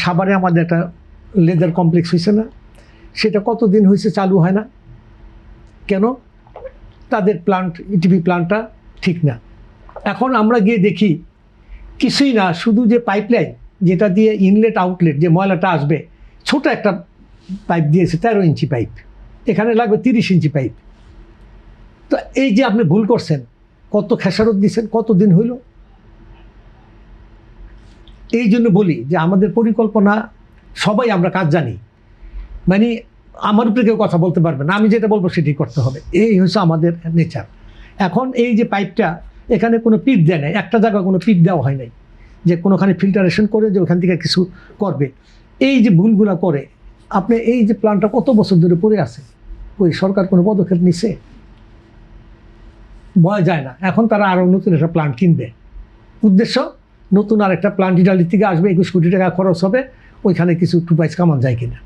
সাভারে আমাদের একটা লেদার কমপ্লেক্স হয়েছে না, সেটা কতদিন হয়েছে চালু হয় না কেন? তাদের প্লান্ট, ইটিপি প্লান্টটা ঠিক না। এখন আমরা গিয়ে দেখি কিছুই না, শুধু যে পাইপলাইন যেটা দিয়ে ইনলেট আউটলেট যে ময়লাটা আসবে, ছোট একটা পাইপ দিয়েছে 13 ইঞ্চি পাইপ, এখানে লাগবে 30 ইঞ্চি পাইপ। তো এই যে আপনি ভুল করছেন, কত খেসারত দিচ্ছেন, কতদিন হইল? এই জন্য বলি যে আমাদের পরিকল্পনা, সবাই আমরা কাজ জানি, মানে আমার উপরে কেউ কথা বলতে পারবে না, আমি যেটা বলবো সেটাই করতে হবে, এই হচ্ছে আমাদের নেচার। এখন এই যে পাইপটা, এখানে কোনো পিপ দেয় নাই, একটা জায়গায় কোনো পিপ দেওয়া হয় নাই যে কোনোখানে ফিল্টারেশন করে যে ওখান থেকে কিছু করবে। এই যে ভুলগুলো করে আপনি, এই যে প্ল্যানটা কত বছর ধরে পড়ে আছে, ওই সরকার কোনো পদক্ষেপ নিছে? ভয় যায় না। এখন তারা আরও নতুন একটা প্ল্যান্ট কিনবে, উদ্দেশ্য নতুন আর একটা প্ল্যান্ট ইটালি থেকে আসবে, 21 কোটি টাকা খরচ হবে, ওইখানে কিছু 2 পয়সা কামান যায় কিনা।